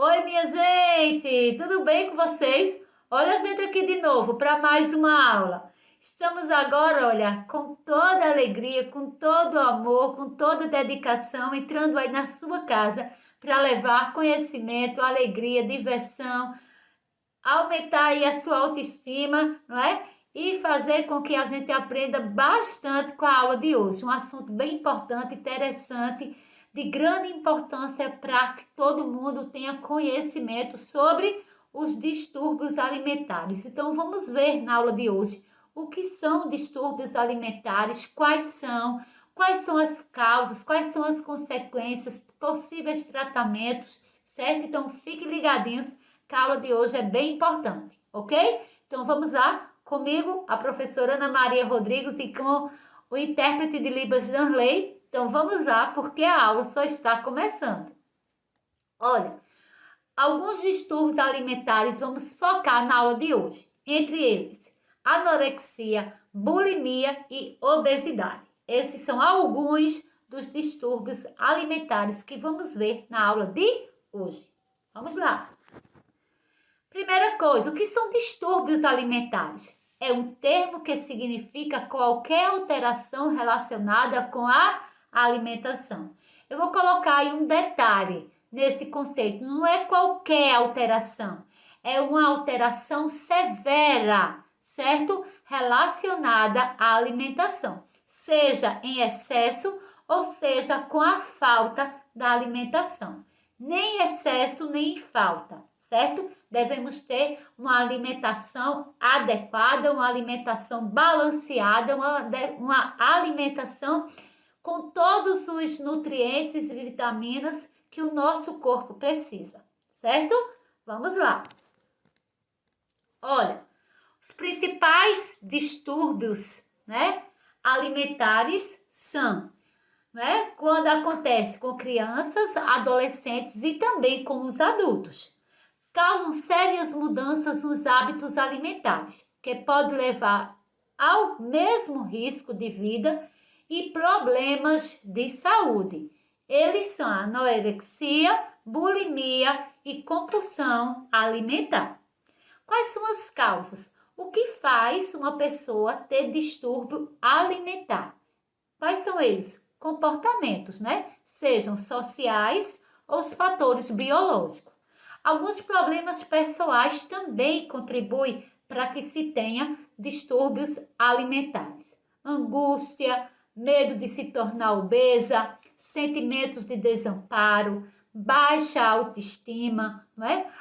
Oi, minha gente! Tudo bem com vocês? Olha a gente aqui de novo para mais uma aula. Estamos agora, olha, com toda alegria, com todo amor, com toda dedicação, entrando aí na sua casa para levar conhecimento, alegria, diversão, aumentar aí a sua autoestima, não é? E fazer com que a gente aprenda bastante com a aula de hoje. Um assunto bem importante, interessante, de grande importância para que todo mundo tenha conhecimento sobre os distúrbios alimentares. Então, vamos ver na aula de hoje o que são distúrbios alimentares, quais são as causas, quais são as consequências, possíveis tratamentos, certo? Então, fiquem ligadinhos que a aula de hoje é bem importante, ok? Então, vamos lá comigo, a professora Ana Maria Rodrigues e com o intérprete de Libras Danley. Então, vamos lá, porque a aula só está começando. Olha, alguns distúrbios alimentares vamos focar na aula de hoje. Entre eles, anorexia, bulimia e obesidade. Esses são alguns dos distúrbios alimentares que vamos ver na aula de hoje. Vamos lá. Primeira coisa, o que são distúrbios alimentares? É um termo que significa qualquer alteração relacionada com a alimentação. Eu vou colocar aí um detalhe nesse conceito. Não é qualquer alteração, é uma alteração severa, certo? Relacionada à alimentação, seja em excesso ou seja com a falta da alimentação. Nem excesso, nem falta, certo? Devemos ter uma alimentação adequada, uma alimentação balanceada, uma alimentação com todos os nutrientes e vitaminas que o nosso corpo precisa, certo? Vamos lá. Olha, os principais distúrbios, alimentares são, quando acontece com crianças, adolescentes e também com os adultos. Causam sérias mudanças nos hábitos alimentares, que pode levar ao mesmo risco de vida e problemas de saúde. Eles são a anorexia, bulimia e compulsão alimentar. Quais são as causas? O que faz uma pessoa ter distúrbio alimentar? Quais são eles? Comportamentos, Sejam sociais ou os fatores biológicos. Alguns problemas pessoais também contribuem para que se tenha distúrbios alimentares. Angústia, medo de se tornar obesa, sentimentos de desamparo, baixa autoestima,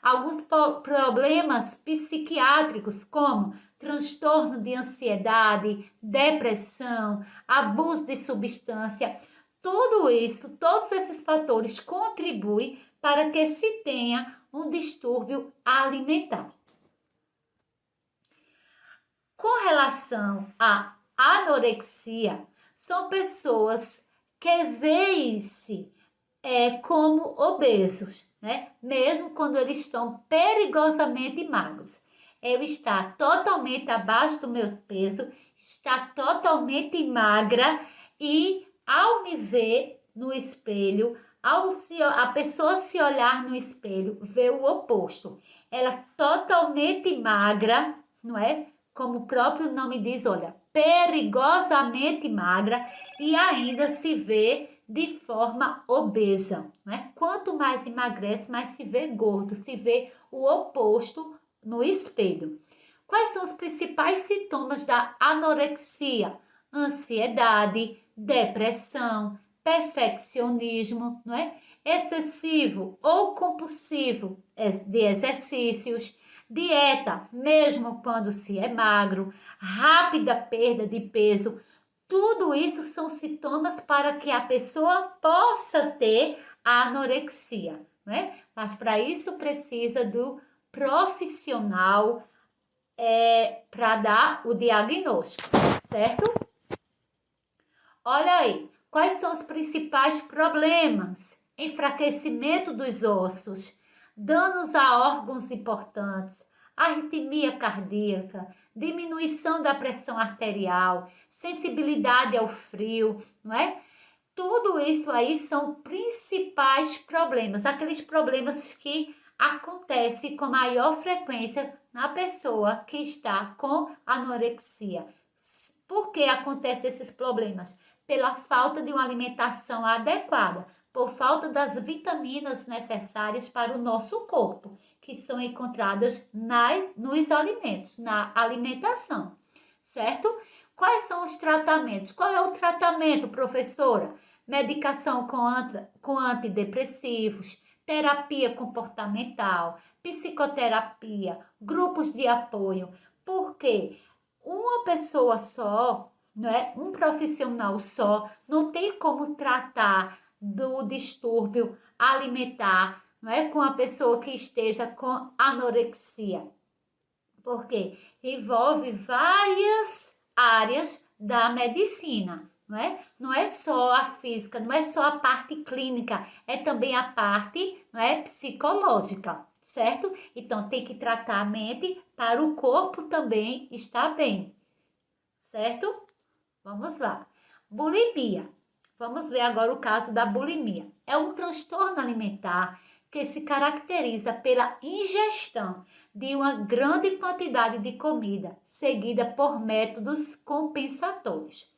Alguns problemas psiquiátricos como transtorno de ansiedade, depressão, abuso de substância. Tudo isso, todos esses fatores contribuem para que se tenha um distúrbio alimentar. Com relação à anorexia, são pessoas que veem-se como obesos, mesmo quando eles estão perigosamente magros. Eu estar totalmente abaixo do meu peso, estar totalmente magra e ao me ver no espelho, a pessoa se olhar no espelho, vê o oposto. Ela totalmente magra, Como o próprio nome diz, olha, perigosamente magra e ainda se vê de forma obesa, Quanto mais emagrece, mais se vê gordo, se vê o oposto no espelho. Quais são os principais sintomas da anorexia? Ansiedade, depressão, perfeccionismo, excessivo ou compulsivo de exercícios, dieta, mesmo quando se é magro, rápida perda de peso. Tudo isso são sintomas para que a pessoa possa ter a anorexia, Mas para isso precisa do profissional para dar o diagnóstico, certo? Olha aí, quais são os principais problemas? Enfraquecimento dos ossos, danos a órgãos importantes, arritmia cardíaca, diminuição da pressão arterial, sensibilidade ao frio, Tudo isso aí são principais problemas, aqueles problemas que acontece com maior frequência na pessoa que está com anorexia. Por que acontecem esses problemas? Pela falta de uma alimentação adequada, por falta das vitaminas necessárias para o nosso corpo, que são encontradas nos alimentos, na alimentação, certo? Quais são os tratamentos? Qual é o tratamento, professora? Medicação com antidepressivos, terapia comportamental, psicoterapia, grupos de apoio. Por quê? Uma pessoa só, né, um profissional só, não tem como tratar do distúrbio alimentar, não é, com a pessoa que esteja com anorexia. Porque envolve várias áreas da medicina, não é? Não é só a física, não é só a parte clínica, é também a parte, não é, psicológica, certo? Então tem que tratar a mente para o corpo também estar bem, certo? Vamos lá. Bulimia. Vamos ver agora o caso da bulimia. É um transtorno alimentar que se caracteriza pela ingestão de uma grande quantidade de comida, seguida por métodos compensatórios.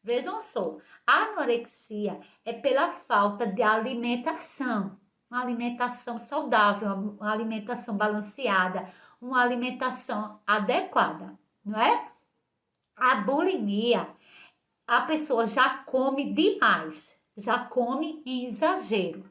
Vejam só, a anorexia é pela falta de alimentação, uma alimentação saudável, uma alimentação balanceada, uma alimentação adequada, não é? A bulimia, a pessoa já come demais, já come em exagero.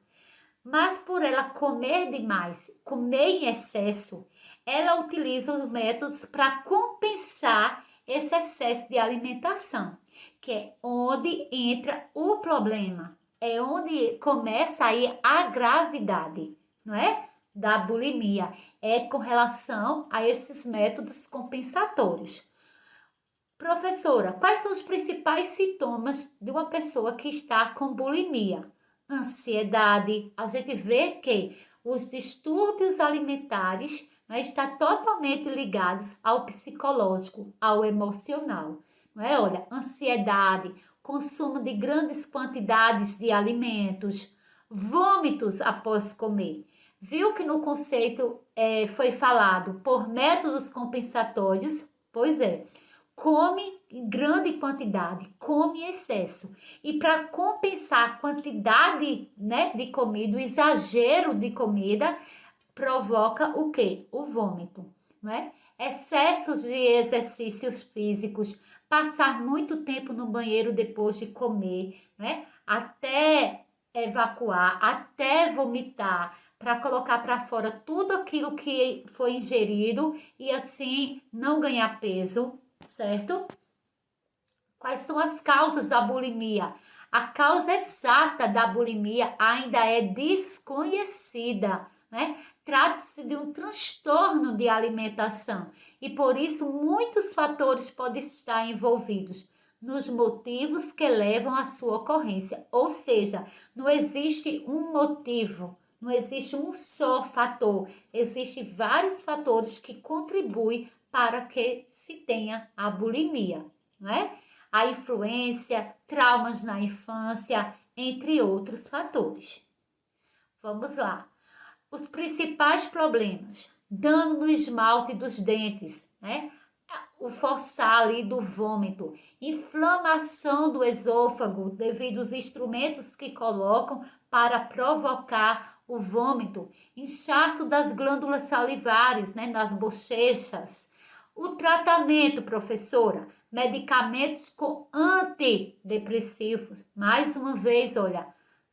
Mas por ela comer demais, comer em excesso, ela utiliza os métodos para compensar esse excesso de alimentação, que é onde entra o problema, é onde começa aí a gravidade, não é? Da bulimia, é com relação a esses métodos compensatórios. Professora, quais são os principais sintomas de uma pessoa que está com bulimia? Ansiedade. A gente vê que os distúrbios alimentares, né, estão totalmente ligados ao psicológico, ao emocional. Não é? Olha, ansiedade, consumo de grandes quantidades de alimentos, vômitos após comer. Viu que no conceito foi falado por métodos compensatórios? Pois é. Come em grande quantidade, come em excesso. E para compensar a quantidade, né, de comida, o exagero de comida, provoca o quê? O vômito, não é? Excessos de exercícios físicos, passar muito tempo no banheiro depois de comer, né? Até evacuar, até vomitar, para colocar para fora tudo aquilo que foi ingerido e assim não ganhar peso, certo? Quais são as causas da bulimia? A causa exata da bulimia ainda é desconhecida, né? Trata-se de um transtorno de alimentação e por isso muitos fatores podem estar envolvidos nos motivos que levam à sua ocorrência. Ou seja, não existe um motivo, não existe um só fator, existem vários fatores que contribuem para que se tenha a bulimia, não é? A influência, traumas na infância, entre outros fatores. Vamos lá. Os principais problemas: dano no esmalte dos dentes, né? O forçar ali do vômito, inflamação do esôfago devido aos instrumentos que colocam para provocar o vômito, inchaço das glândulas salivares, né, nas bochechas. O tratamento, professora, medicamentos com antidepressivos, mais uma vez, olha,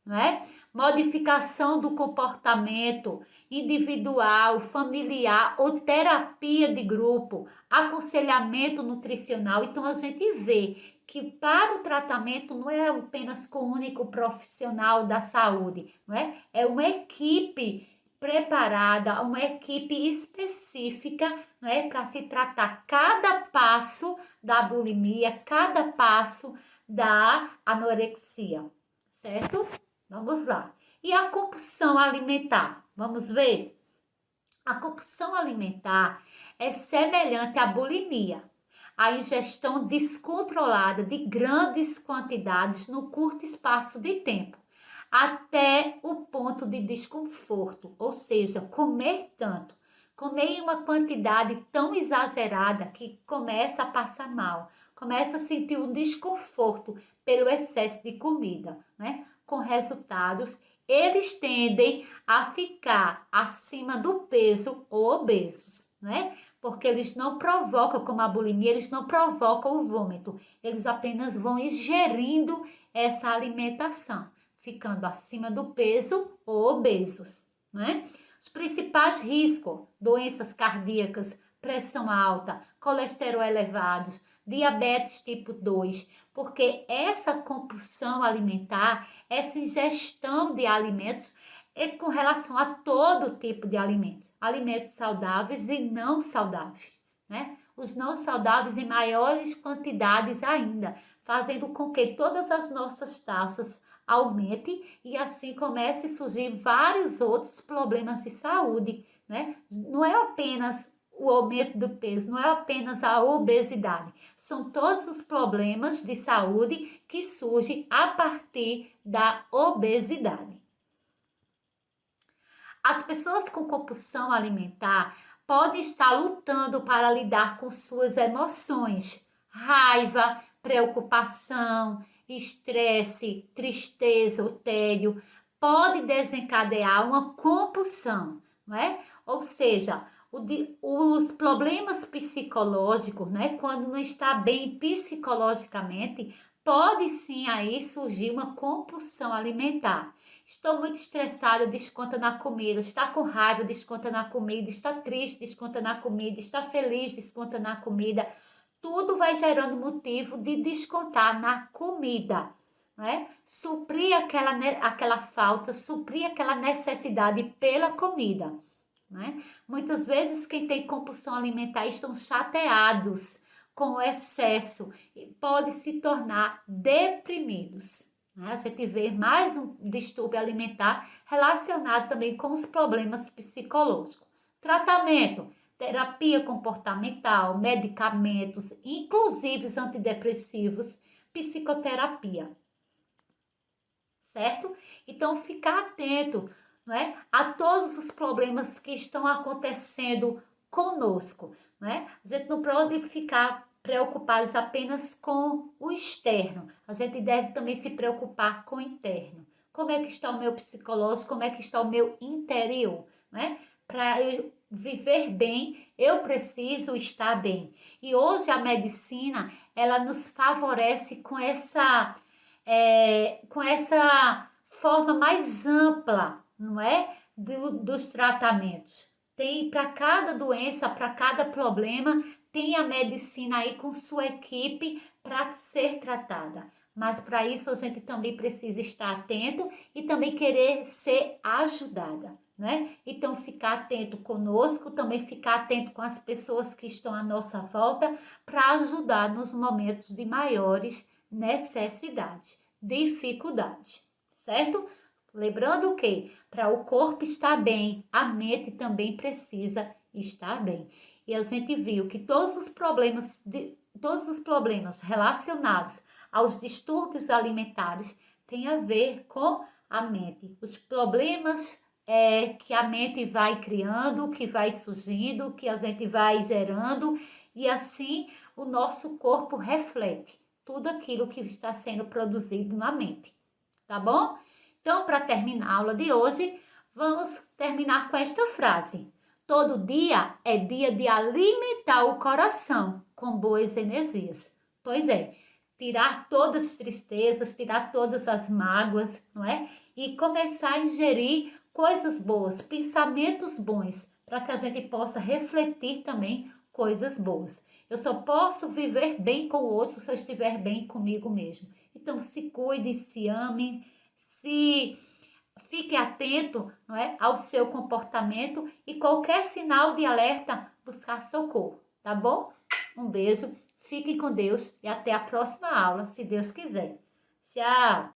não é? Modificação do comportamento individual, familiar ou terapia de grupo, aconselhamento nutricional. Então a gente vê que para o tratamento não é apenas com o único profissional da saúde, não é? É uma equipe preparada, uma equipe específica, não é, para se tratar cada passo da bulimia, cada passo da anorexia, certo? Vamos lá. E a compulsão alimentar? Vamos ver? A compulsão alimentar é semelhante à bulimia, a ingestão descontrolada de grandes quantidades no curto espaço de tempo. até o ponto de desconforto, ou seja, comer tanto. Comer em uma quantidade tão exagerada que começa a passar mal, começa a sentir um desconforto pelo excesso de comida, né? Com resultados, eles tendem a ficar acima do peso ou obesos, né? Porque eles não provocam, como a bulimia, eles não provocam o vômito, eles apenas vão ingerindo essa alimentação, ficando acima do peso ou obesos, né? Os principais riscos: doenças cardíacas, pressão alta, colesterol elevados, diabetes tipo 2, porque essa compulsão alimentar, essa ingestão de alimentos é com relação a todo tipo de alimentos, alimentos saudáveis e não saudáveis, né? Os não saudáveis em maiores quantidades ainda, fazendo com que todas as nossas taxas aumente e assim comece a surgir vários outros problemas de saúde, né? Não é apenas o aumento do peso, não é apenas a obesidade, são todos os problemas de saúde que surgem a partir da obesidade. As pessoas com compulsão alimentar podem estar lutando para lidar com suas emoções, raiva, preocupação, estresse, tristeza, o tédio, pode desencadear uma compulsão, não é? Ou seja, os problemas psicológicos, né, quando não está bem psicologicamente, pode sim aí surgir uma compulsão alimentar. Estou muito estressada, desconta na comida. Está com raiva, desconta na comida. Está triste, desconta na comida. Está feliz, desconta na comida. Tudo vai gerando motivo de descontar na comida, né? Suprir aquela falta, suprir aquela necessidade pela comida, né? Muitas vezes quem tem compulsão alimentar estão chateados com o excesso e podem se tornar deprimidos. A gente vê mais um distúrbio alimentar relacionado também com os problemas psicológicos. Tratamento: terapia comportamental, medicamentos, inclusive os antidepressivos, psicoterapia. Certo? Então, ficar atento, não é, a todos os problemas que estão acontecendo conosco. Não é? A gente não pode ficar preocupados apenas com o externo. A gente deve também se preocupar com o interno. Como é que está o meu psicológico? Como é que está o meu interior? Né? Para eu viver bem, eu preciso estar bem. E hoje a medicina, ela nos favorece com essa forma mais ampla, não é? Dos tratamentos. Tem para cada doença, para cada problema, tem a medicina aí com sua equipe para ser tratada. Mas para isso a gente também precisa estar atento e também querer ser ajudada, né? Então ficar atento conosco, também ficar atento com as pessoas que estão à nossa volta para ajudar nos momentos de maiores necessidades, dificuldades, certo? Lembrando que para o corpo estar bem, a mente também precisa estar bem. E a gente viu que todos os problemas relacionados aos distúrbios alimentares têm a ver com a mente. Os problemas que a mente vai criando, que vai surgindo, que a gente vai gerando, e assim o nosso corpo reflete tudo aquilo que está sendo produzido na mente, tá bom? Então, para terminar a aula de hoje, vamos terminar com esta frase: todo dia é dia de alimentar o coração com boas energias. Pois é, tirar todas as tristezas, tirar todas as mágoas, não é? E começar a ingerir coisas boas, pensamentos bons, para que a gente possa refletir também coisas boas. Eu só posso viver bem com o outro se eu estiver bem comigo mesmo. Então, se cuide, se ame, se fique atento, não é, ao seu comportamento e qualquer sinal de alerta, buscar socorro, tá bom? Um beijo, fiquem com Deus e até a próxima aula, se Deus quiser. Tchau!